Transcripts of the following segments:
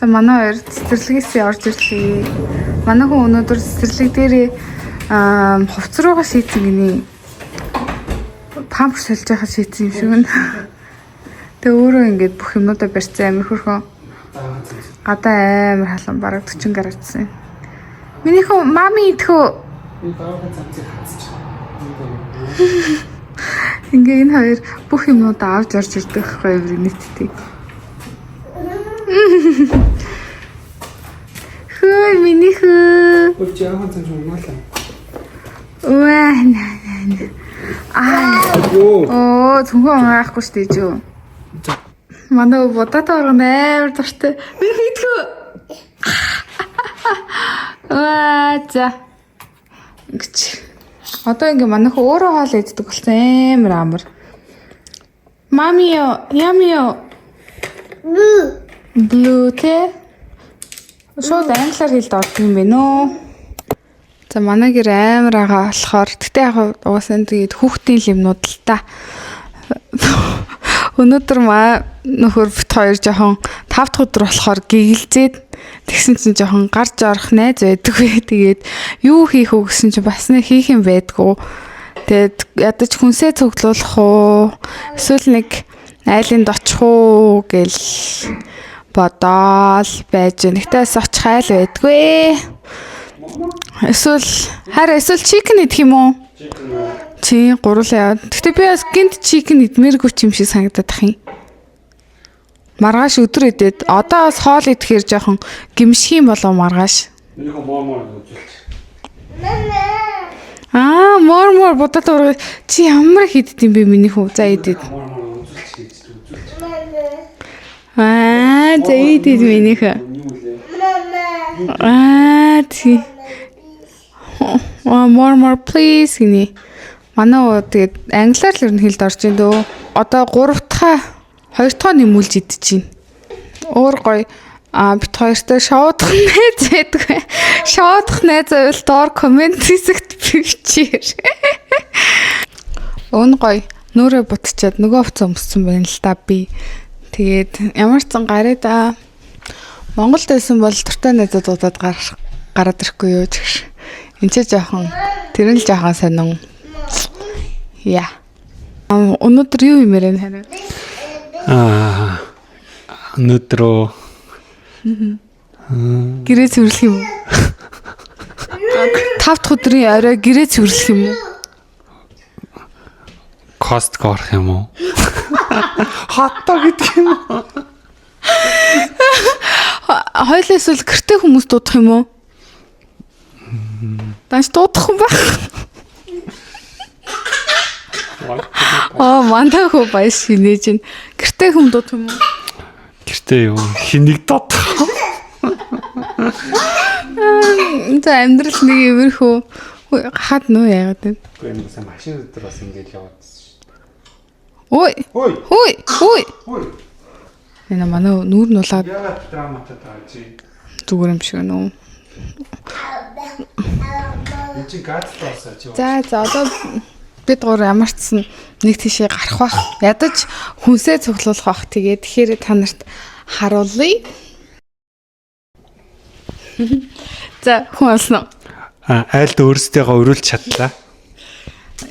За манай хоёр цэцэрлэгээс орж ирлээ. Манай хүн өнөөдөр цэцэрлэг дээр хувцс руугаа шийдсэн гинэ. Памперс солж байхад шийдсэн юм шиг байна. Тэгээ өөрөө ингээд бүх юмудаа барьцсан амир хөрхөө. Гадаа амар халуун бараг 40 градуссан. Миний хүн мами идэхүү. Ингээ энэ хоёр бүх юмудаа авч орж ирдэг байхгүй юу нийтдээ. Хөөе миний хөө. Ой жаахан цааш унаалаа. Ваа наа. Оо зөвхөн унаахгүй шүү дээ жөө. Манай бодотой оргон амар дуртай. Миний идэхүү. Ваа за. Гэж. Одоо ингээ манайх өөрөө хоол иддэг болсон амар амар. Мамио, ямио. Blue те. Шууд англиар хэлд ордог юм бэ нөө. За манай гэр амар байгаа болохоор тэгтээ яг угаасаа тэгээд хүүхдийн лимнүүд л та. Өнөөдөр нөхөр бит хоёр жоохон 5 дахь өдөр болохоор гигэлзээд тэгсэн чинь жоохон гарч орох найз байдаггүй. Тэгээд юу хийх үү гэсэн чинь бас нэг хийх юм байдгүй. Тэгээд ядаж хүнсээ цуглуулах уу? Эсвэл нэг айлынд очих уу гэл бодоол байж нэгтээс очих айл байдгүй. Эсвэл чикен идэх юм уу? Чи гурлаа яа. Гэтэ би бас гинт чикен идмээргүй ч юм шиг санагдаад тах юм. Маргааш өдөр идээд одоо бас хоол идэхээр жоохон гимших юм болов маргааш. Минийхөө моор үзүүлж. Моор бодоод ураг чи ямар их иддэм бэ миний хүү. За идээд. За идээд миний хүү. Ти. More please гинэ. Манай тэгээд англиар л ер нь хэлд орж ин дөө. Одоо 2 дахь нэмүүлж идэж байна. Өөр гоё бит хоёртой шоудах найз байдгүй. Шоудах найз байвал доор комент хэсэгт бичээр. Өн гоё нүрээ бутчаад нөгөө хувцас өмссөн байна л та би. Тэгээд ямар ч зан гараа Монголд байсан бол туртай найзууд удаад гараад ирэхгүй юу гэж. Энд ч жоохон тэр нь л жоохон сонин. Яа. Өнөөдөр юу юмэр энэ хараа? Өнөөдрөө гэрээ цэвэрлэх юм уу? 5 дахь өдрийн орой гэрээ цэвэрлэх юм уу? Костко орох юм уу? Хатта гэдэг юм уу? Хойлоо эсвэл гэртээ хүмүүс дуудах юм уу? Тааш дуудах юм байх. Мандаа хөө баяс шинэж ин. Гэртээ хүм дуудах юм уу? Гэртээ юу? Хэнийг дуудах? За амьдрал нэг юмэрхүү хад нөө яагаад вэ? Гэхдээ энэ сайн машин өдөр бас ингэж яваадсан шүү дээ. Ой. Энэ манай нүүр нь улаад Яагаад драматай тааж чи? зүгээр юм шиг нөө. Энд чи гадлаасаа чи. За одоо бид гур ямарчсан нэг тийшээ гарах бах. Ядаж хүнсээ цуглуулах бах. Тэгээд тэгэхээр та нарт харуулъя. За хүн олсноо. Айлд өөрсдийгөө өрүүлж чадлаа.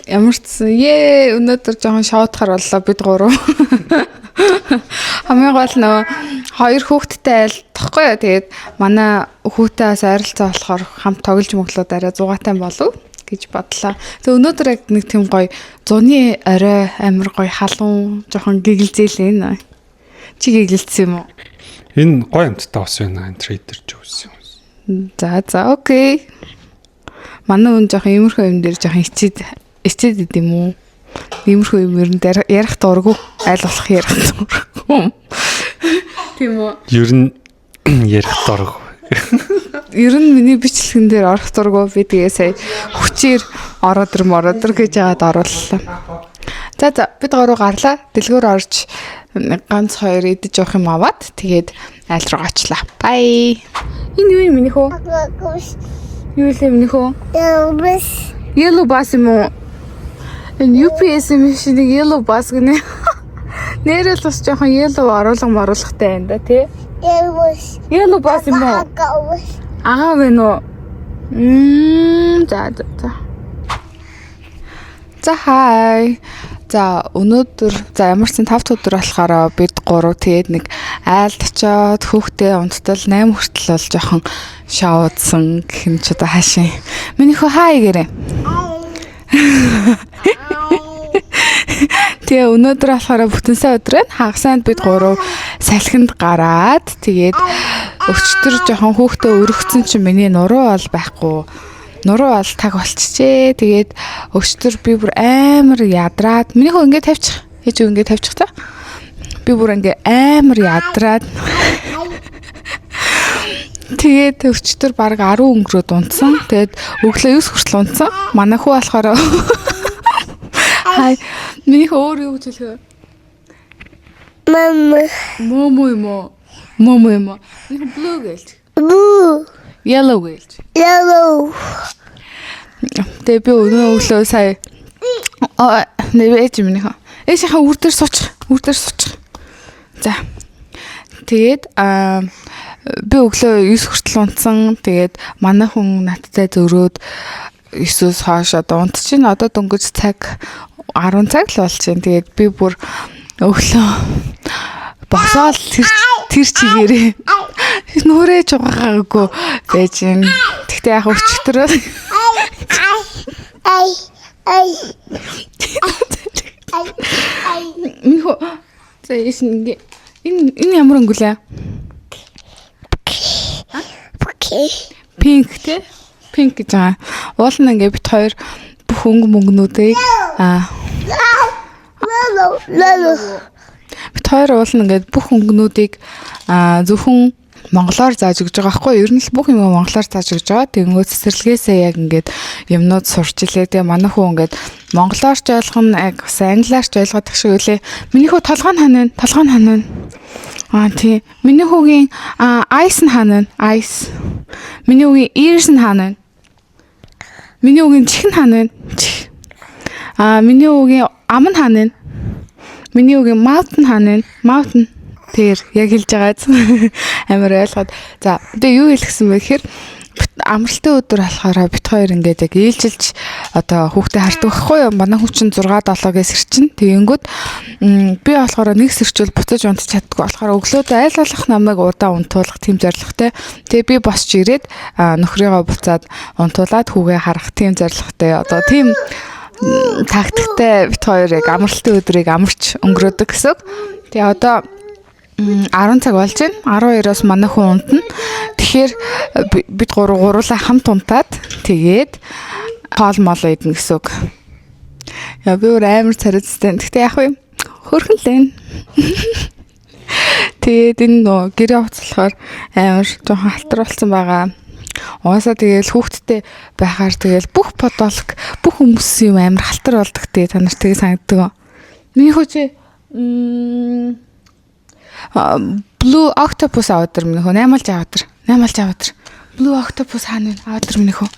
Ямарчсан өнөөдөр жоохон шоудахар боллоо бид гурав. Хамгийн гол нөө 2 хүүхэдтэй айл тохгүй юу. Тэгээд манай хүүхдээ бас ойролцоо болохоор хамт тоглож моглоод арай 100-аатай болов гэж бодлоо. Тэгээ өнөөдөр яг нэг тийм гоё зуны орой амар гоё халуун жоохон гигэлзээлээ нэ. Чи гигэлцсэн юм уу? Энэ гоё юмтай бас байна. Энэ трейдер ч үсэн юм. За окей. Манай хүн жоохон иймэрхүү юм дээр жоохон ичээд идэм үү? Иймэрхүү юм ер нь ярих дурггүй айл болох ярих дурггүй. Тийм үү? Ер нь ярих дурггүй. Ер нь миний бичлэгэн дээр орох дурггүй би тэгээ сая хүчээр ороод гэж яагаад орууллаа. За бид гурав гарлаа. Дэлгүүр орж ганц 2 идэж явах юм аваад тэгээд айл руу очлаа. Бай. Энэ юу юм минийхөө? Юу л юм минийхөө? Yellow bus юм уу? Энэ UPS юм шиг yellow bus гэнэ. Нэрэл бас жоохон yellow оруулахтай байна да тий. Yellow bus юм уу? Аа вэ нөө. За. За хай. За өнөөдөр ямар ч 5 өдөр болохоор бид 3 тэгээд нэг айлд очоод хүүхдээ унттал 8 хүртэл бол жоохон шоудсан гэх юм ч одоо хаашаа. Миний хөө хай гэрээ. Тэгээ өнөөдөр болохоор бүтэн сая өдрөө хагасанд бид 3 салхинд гараад тэгээд өчтөр жоохон хүүхдээ өргөцсөн чинь миний нуруу бол байхгүй. Нуруу бол таг болчихжээ. Тэгээд өчтөр би бүр амар ядраад миний хөө ингээд тавьчих. Хийж ингээд тавьчих та. Би бүр ингээд амар ядраад. Тэгээд өчтөр баг 10 өнгөрөөд унтсан. Тэгээд өглөө 9 хүртэл унтсан. Манай хүү болохоор хай миний хөө өөр юу гэж хэлэх вэ? Момо юм уу? Миний blue гэлж. Yellow гэлж. Тэгээ би өглөө сая нэрэж минийхээ. Эшийнхаа үр дээр суучих. За. Тэгээд би өглөө 9 хүртэл унтсан. Тэгээд манай хүн надтай зөрөөд 9-өөс хойш одоо унтчихин. Одоо дөнгөж цаг 10 цаг л болж байна. Тэгээд би бүр өглөө босоод тэр чигээрээ нүрэж байгаагүй байж юм. Тэгтээ яг өчтөрөө Нихо за энэ ямар өнгөлөө? Пинк те? Пинк гэж байгаа. Уул нь ингээд бит хоёр бүх мөнгнүүдийг бит хоёр уул нь ингээд бүх өнгнүүдийг зөвхөн монголоор зааж өгч байгаа байхгүй. Ер нь л бүх юм монголоор зааж өгч байгаа. Тэнгөө цэцэрлэгээсээ яг ингээд юмнууд сурч илээ. Тэгээ манай хүү ингээд монголоор ч ойлгох нь яг бас англиар ч ойлгоод тах шиг үлээ. Миний хүү толгой нь ханаа. Тий. Миний хүүгийн ice нь ханаа. Ice. Миний хүүгийн ears нь ханаа. Миний хүүгийн чих нь ханаа. Чих. Миний хүүгийн ам нь ханаа. Миний хүүгийн mouth нь ханаа. Mouth нь тэр яг хэлж байгаа амар ойлгоод. За тэгээ юу хэлсэн бэ гэхээр амралтын өдөр болохоор бит хоёр ингээд яг ээлжилж одоо хүүхдээ хардаг байхгүй юу? Манай хүн чинь 6-7-ээс ирчин. Тэгэнгүүт би болохоор нэг сэрчүүл буцаж унтж чаддгүй болохоор өглөөдөө айл болох намайг удаа унтуулах тийм зорилготой. Тэгээ би босч ирээд нөхрийгөө буцаад унтуулад хүүгээ харах тийм зорилготой. Одоо тийм тактиктэй бит хоёр яг амралтын өдрийг амарч өнгөрөөдөг гэсэн. Тэгээ одоо 10 цаг болж байна. 12-оос манай хүн унтна. Тэгэхээр бид гурлаа хамт унтаад тэгээд хоол мол идэх гэсэн үг. Яа би өөр амар царайцтай. Гэхдээ яг юм хөрхөн л энэ. Тэгээд энэ нөө гэрээ уцлахаар амар жоохон халтар болсон байгаа. Угаасаа тэгээд хүүхдтэй байхаар тэгээд бүх подолог бүх хүмүүс юм амар халтар болдог те та нар тэгээд санагддаг. Миний хүүчээ Blue octopus аваад минь хөө 8 аваад. Blue octopus хаана вэ? Аваад минь хөө.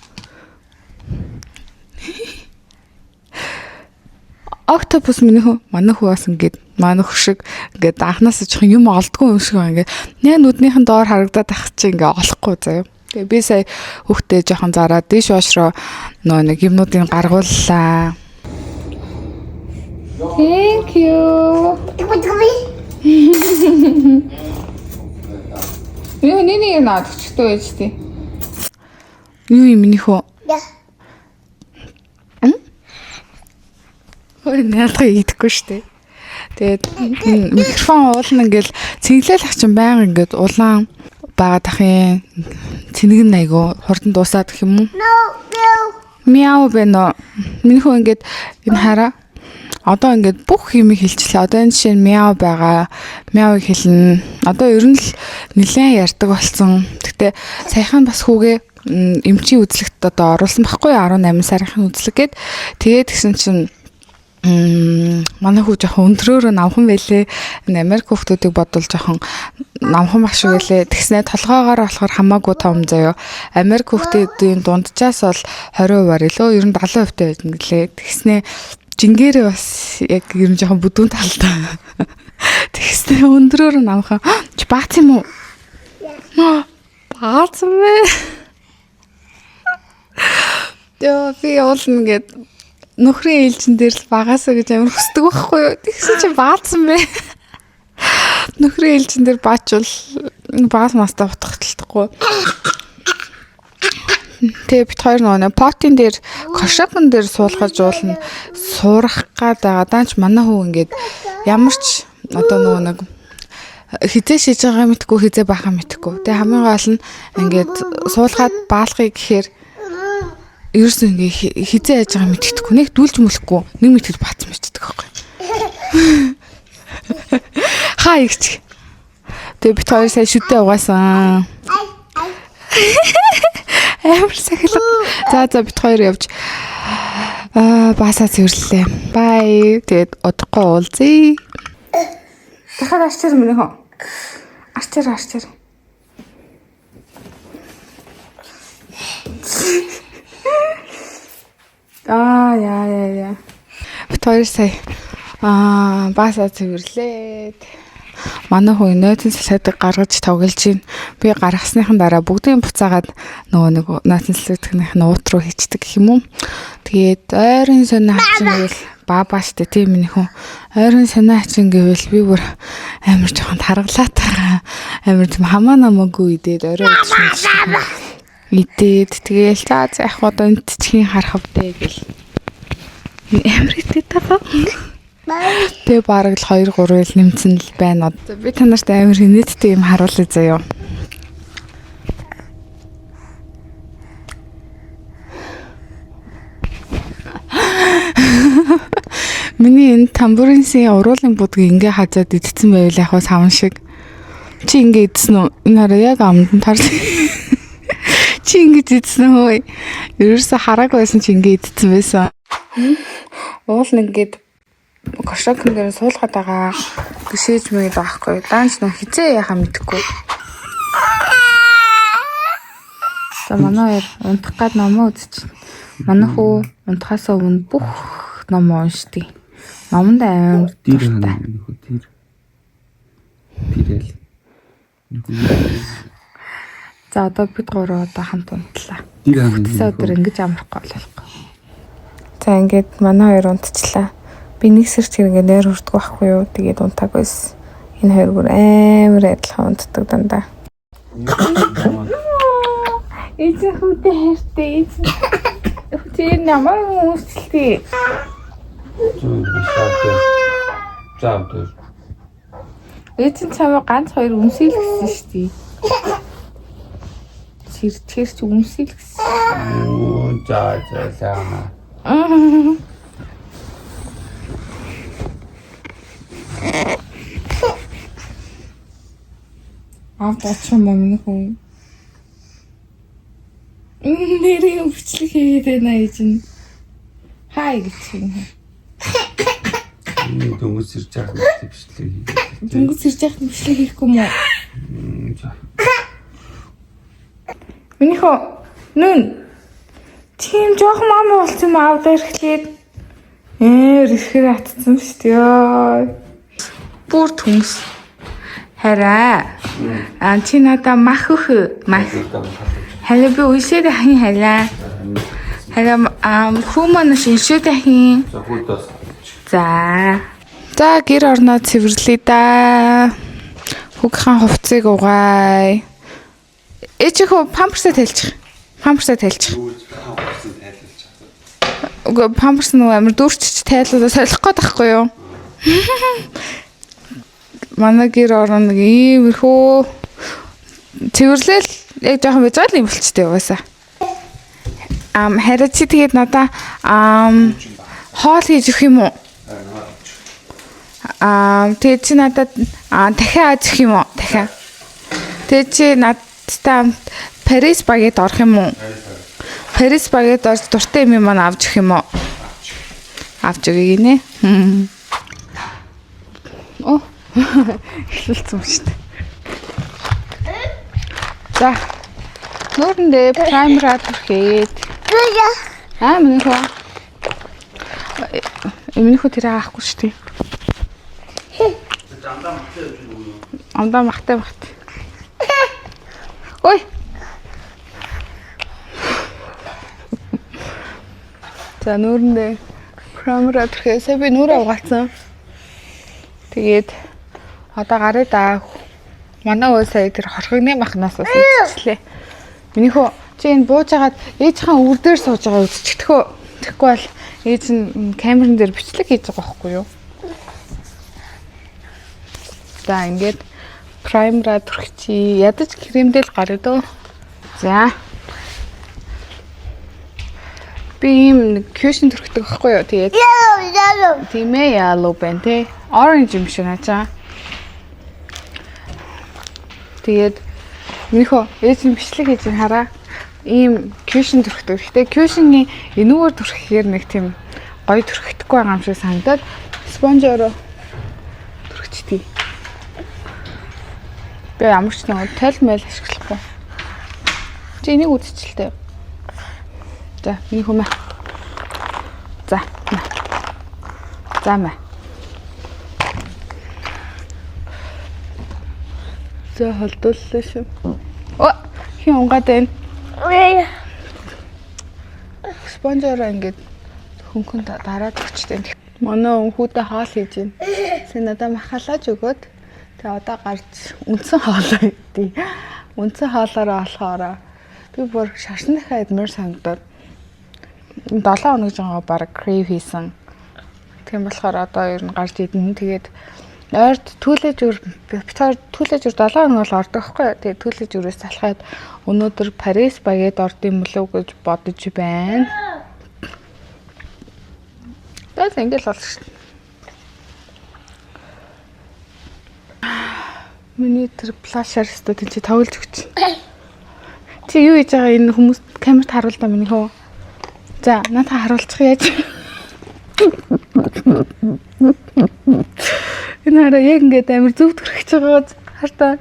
Octopus минь хөө. Манай хүү бас ингээд манай хүү шиг ингээд анханаас жоохон юм олдгүй юм шиг байна ингээд. Нэ нүднийхэн доор харагдаад ах чи ингээд олохгүй заяа. Тэгээ би сая хүүхдээ жоохон зараад дэш уушроо нэг юмнуудыг гаргууллаа. Thank you. Юу нэний наад чигтэй байж тий. Юу юм миний хөө? Хөөе наадах идэхгүй штэ. Тэгээд микрофон уулна ингээл цэнгэлэх чинь байнга ингээд улаан байгаа дахын цэнгэн айгу хурдан дуусаад гэх юм уу? Мяу бэнэ. Миний хөө ингээд энэ хараа. Одоо ингээд бүх юмыг хэлчихлээ. Одоо энэ жишээ нь мяу байгаа. Мяуг хэлнэ. Одоо ер нь л нэлээд ярьдаг болсон. Гэтэ саяхан бас хүүгээ эмчийн үзлэгт одоо оруулсан байхгүй 18 сарын үзлэг гээд тэгээд гисэн чинь манай хүү жоохон өндрөөрөө намхан байлээ. Америк хүүхдүүдийг бодвол жоохон намхан баг шиг байлээ. Тэгснэ толгоогоор болохоор хамаагүй том заяо. Америк хүүхдүүдийн дунджаас бол 20% илүү ер нь 70% таа байсан гэлээ. Тэгснэ жингэрээ бас яг ер нь жоохон бүдүүн талтай. Тэгснэ өндрөөр намхан чи баац юм уу? Баасан бэ. Яа би уулна гэд нөхрийн ээлжин дээр л багасаа гэж амар хүсдэг байхгүй юу? Тэгсэн чи баасан бэ. Нөхрийн ээлжин дээр баачвал баас мастаа утгахдаггүй. Тэгээ бит хоёр нөгөө потын дээр кошопон дээр суулгаж уулна суурах гад байгаа. Даанч манай хүү ингээд ямар ч одоо нөгөө нэг хизээ шиж байгаа мэдгүй хизээ байхаа мэдгүй. Тэгээ хамгийн гол нь ингээд суулгаад баалгыг гэхээр ерөөсөө ингээ хизээ яаж байгаа мэддэхгүй. Нэг дүүлж мөлөхгүй. Нэг мэдгэд баацсан мэддэг байхгүй. Хаа игч. Тэгээ бит хоёр сая шүдээ угаасан. Амар сахилга. За бит хоёр явж баасаа цэвэрлээ. Бай. Тэгээд удахгүй уулзъя. Дахиад арчир минь хөө. Арчир. Яа. Бит хоёр сая баасаа цэвэрлээд манай хүү нойтон салхидаг гаргаж тоглож байна. Би гаргасныхан дараа бүгдийг буцаагаад нөгөө нойтон салхидагных нь уут руу хийчдэг гэх юм уу. Тэгээд ойрын сонио хачин гэвэл баба штэ тийм миний хүн. Ойрын сонио хачин гэвэл би бүр амар жоохон таргалаад байгаа. Амар тийм хамаа намаагүй идээд орой идээд тэгээл за яг одоо энэ чихийн харах вдэ гэл. Амар идээд байгаа. Тэгээ бараг л 2-3 ил нэмсэн л байна. Би танарт амар нийтдээ юм харуулъя заяа. Миний энэ тамбуринсын уруулын будгийг ингээ хажаад идсэн байвал яг хаа савн шиг. Чи ингээ идсэн үү? Энэ хараа яг амданд тарс. Чи ингээ идсэн үү? Ерөөсө хараагүй байсан чи ингээ идсэн байсан. Уул нэгэд кошокн дээр суулгаад байгаа гişээж мэйд байхгүй. Даанч нөө хизээ яхаа мэдэхгүй. За манай хоёр унтах гад номоо үзчих. Манай хүү унтахаасаа өмнө бүх номоо уншдгийг. Номонд амар дуртай. Тэрэл. За одоо бид гурав одоо хамт унтлаа. Тэр өдөр ингэж амархгүй болохгүй. За ингээд манай хоёр унтчихлаа. Би нэг сэрч хэрэг нойр хүрдэг байхгүй юу. Тэгээд унтаагүйс. Энэ хоёр бүр амар адилхан унтдаг дандаа. Эцэг хүүтэй хайртай. Тэр намайг үүсэлтий. Заавал. Эцэг чамаа ганц хоёр өмсөйл гэсэн шүү дээ. Чирч өмсөйл гэсэн. За. Бачаа мамны хүн. Нэрийн бичлэг хийгээд байна ээж нь. Хай гэж юм. Дөнгөж ирж байгаа бичлэг хийх. Дөнгөж ирж байгаа бичлэг хийхгүй мó. Миний хөө нүн тийм жоох мам болсон юм аав дээрхлээд ирэхээр атсан шүү дээ. Бүр түнс. Хараа. Чи надаа мах өх. Хараа би үйсээд ахын хараа. Хараа хүмүүс шиншээд ахын. За. За гэр орноо цэвэрлэе да. Хүүгийн хувцсыг угаая. Ээжих памперсаа тайлчих. Уг памперс нь амар дүүрчч тайлуулаа солих гээд байхгүй юу? Манай гэр орно нэг иймэрхүү цэвэрлэл яг жоохон бизаал юм болчтой угаасаа. Хараа чи тэгээд надаа хоол хийж өгөх юм уу? Тэгээд чи надад дахиад ажих юм уу? Дахиад. Тэгээд чи надтай Парис багет орох юм уу? Парис багет орж дуртай юм маань авч өгөх юм уу? Авч өгье гинэ. Оо. Эхлэлцэн шүү дээ. За. Нүүрэндээ праймераа түрхээд. Миний хөө. Миний хөө тэрийг авахгүй шүү дээ. Амдаа махтай багт. Ой. За нүүрэндээ камера төрхөөсөө би нүрээ угаацсан. Тэгээд одоо гарыг даа. Манай өө сая тэр хорхигны махнаас бас идчихлээ. Минийхөө чи энэ бууж агаад ээжийнхээ үр дээр сууж байгаа үзчихдэхөө. Тэгэхгүй бол ээж нь камерын дээр бичлэг хийж байгаа байхгүй юу? За ингээд праймера түрхчи ядаж кремдэл гарыг дөө. За. Би ийм кьюшн түрхдэг байхгүй юу? Тэгээд тийм ээ yellow байна те. Orange юм шиг наачаа. Тэгээд минийхөө ээж нь бичлэг хийж хараа. Ийм кьюшн түрхдэг. Гэтэ кьюшны энүүгээр түрхэхээр нэг тийм гоё түрхэхгүй байгаа юм шиг санагдаад спонжороо түрхчихдээ. Би ямар ч нэг толмол ашиглахгүй. Чи энийг үзчихэлтэй. За, минийхөө мэ. За. За мэ. За холдууллаа шүү. Оо, хин унгаад байна. Спонжороо ингээд хөнгөн дараад өгчтэй. Манай өнхүүдээ хаал хийж байна. Сэ надад махалааж өгөөд тэгээ одоо гарч үндсэн хаалаа идий. Үндсэн хаалаараа болохоор би бүр шашны дахиад мөр санагдаад 7 хоног жоо баг крив хийсэн. Тийм болохоор одоо ер нь гарч идэн. Тэгээд ойрд түлээж өр битгаар түлээж өр 7 хоног бол ордог байхгүй. Тэгээд түлээж өрөөс залхаад өнөөдөр Парис багэд ордын мөлөв гэж бодож байна. Тэгээд ингээл болж шин. Миний тэр флашер өстө тийч тоглож өгч. Чи юу хийж байгаа энэ хүмүүс камерт харуул да миний хөө. За, надад харуулчих яаж. Энэ хараа яг ингээд амар зөв төрхөж байгаа хартаа.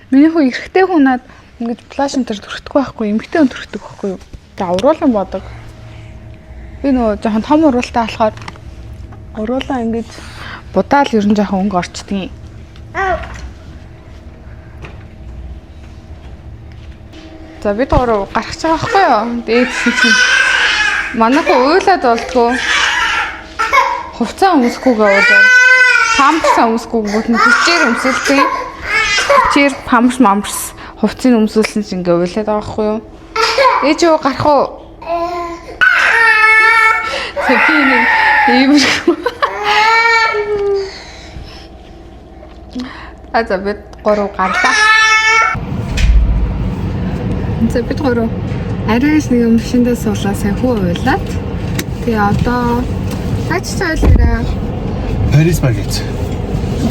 Миний хөө эрэгтэй хүн над ингээд флашн дээр төрөхдөггүй байхгүй, эмэгтэй хүн төрөхдөг байхгүй юу. За, уруулан бодог. Би нөгөө жоохон том уруултаа болохоор уруулаа ингээд будаал ер нь жоохон өнгө орчдөг. За бид гурав гарах гэж байгаа байхгүй юу? Дээдсэн чинь манайхаа уйлаад болтгоо. Хувцас өмсөхгүйгээ уулаа. Памперс өмсөхгүйгүүд нь хүчээр өмсөлтөө. Хүчээр памперс хувцсыг өмсүүлсэн чинь ингээ уйлаад байгаа байхгүй юу? Ээж юу гарах уу? Тэпиний иймэрхүү. За бид гурав гарлаа. За бид гурав арайс нэг машиндаа суулаа сайн хөө уйлаад. Тэгээ одоо хаач цаалаа. Парис багэц.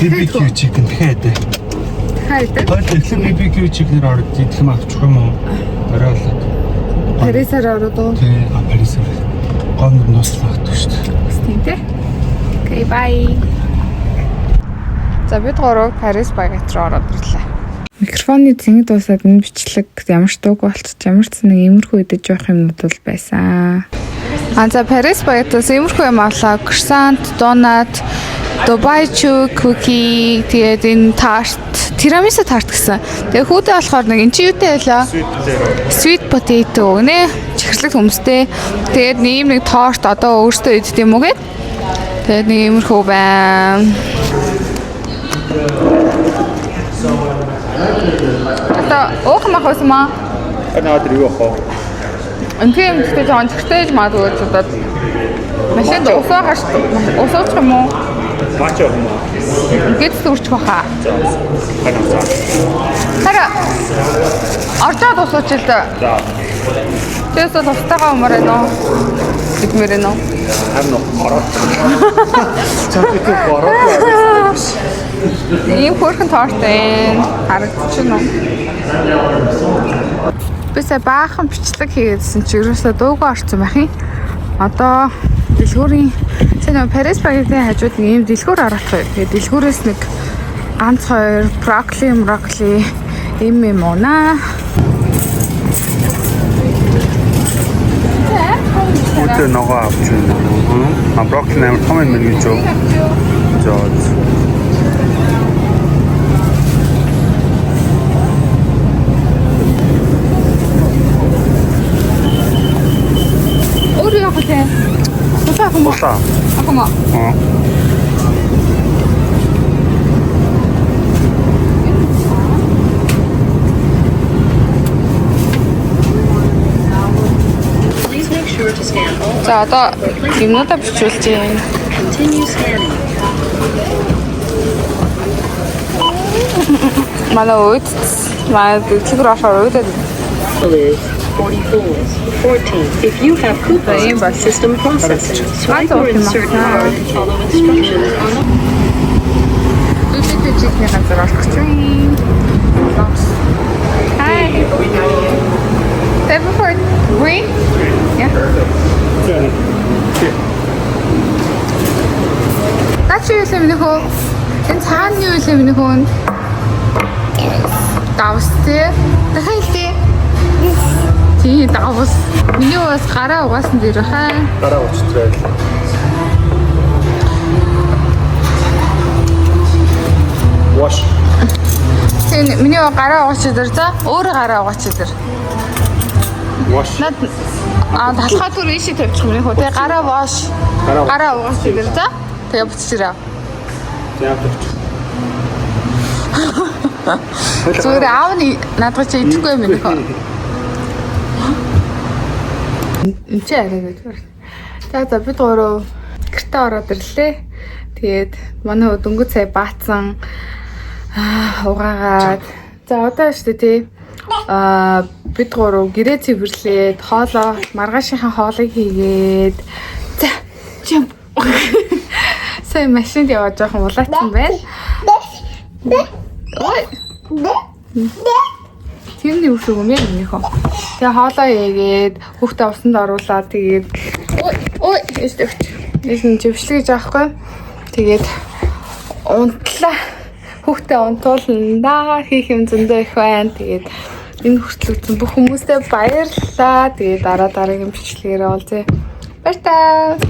BBQ chicken дахиад. Хайдаг. Хоёул эхлээд BBQ chicken-ээр ороод идэх юм авчих юм уу? Орой болоод. Парисаар ороод уу? Тий, Парисаар. Гомд нууцлаадаг шүү дээ. Тийм тий. Окей, бай. За бид гурав Парис багэт руу ороод ирлээ. Микрофоны зэнгид дуусаад энэ бичлэг ямар ч дууг болчих, ямар ч нэг иймэрхүү идэж явах юмнууд бол байсан. За Парис багтаас иймэрхүү юм авлаа. Croissant, donut, Dubai chook cookie, тэгээд энэ тарт, тирамису тарт гэсэн. Тэгээ хүүдээ болохоор нэг эн чи юутай байлаа? Sweet potato нэ, чихэрлэг хүмстэй. Тэгээд ийм нэг торт одоо өөртөө идэх юм уу гээд. Тэгээд нэг иймэрхүү байна. Одоо уух мах байсан маа? Өнөөдөр юу авах вэ? Энэний мэдээ жоон зөртөөж магадгүй ч удаад машинд усаа хаш усаачих юм уу? Маач юм уу? Ингээд сүрчих баха. Ханаа. Тара оржоод усууч л да. За. Тэс тустагаа умаар нөө. Идмэр нөө. Харин ороод. Чамд бороо. Ийм хөрхэн торт харагдчихна уу? Бисаа баахан бичлэг хийгээдсэн чи ерөөсөө дуугүй орсон байх юм. Одоо дэлгүүрийн сайн Парис багийн хажууд нэг ийм дэлгүүр араах юм. Тэгээд дэлгүүрээс нэг ганц хоёр брокколи ийм юм уунаа. Үүтэ нөгөө авч байна. Брокколи амар том юм гэж юу? Жоод. боллоо. Ako mo. Please make sure to scan all. За одоо юмнуудаа бичүүлж байна. Continue scanning. Манай ууд манай дэлгүүр орохоор уудаад Is 44. 14. If you have coupons, system processing. Swipe or insert card. Follow instructions on the Бид чихний газар орох гэж байна. Hi. Table for green? Yeah. Наач юу юм нөхөө? Энэ цаана юу юм нөхөө? Давс тий. Дахиад тий. Тий давс. Миний бас гараа угаасан дээр хаа. Дараа уучтраа. Wash. Тий миний гараа угаач дээр за. Өөрөө гараа угаач дээр. Wash. Наад талхаа түр ийшээ тавьчих юм нөхөө. Тий гараа воош. Гараа угаач дээр за. Тэгээ буцчихраа. Зүгээр аав нь надад чи идэхгүй юм нөхөө. Энд чи арай гэдэг. За бид гурав гэртээ ороод ирлээ. Тэгээд манай дөнгөж сая баацсан угаагаад. За одоо штэ тий. Бид гурав гэрээ цэвэрлээд хоолоо маргаашийнхаа хоолыг хийгээд. За чим. Сая машинд яваад жоохон улаацсан байна. Ой. Тэрний үсэг юм яа нөхөө. Тэгээ хоолоо яагээд хүүхдээ усанд оруулаад тэгээд ой эстэгч. Энэ жившлэг гэж аахгүй. Тэгээд унтлаа. Хүүхдээ унтуулна хийх юм зөндөө их байна. Тэгээд энэ хүртлэгдсэн бүх хүмүүстээ баярлалаа. Тэгээд дараагийн бичлэгээр олзъя. Баярлалаа.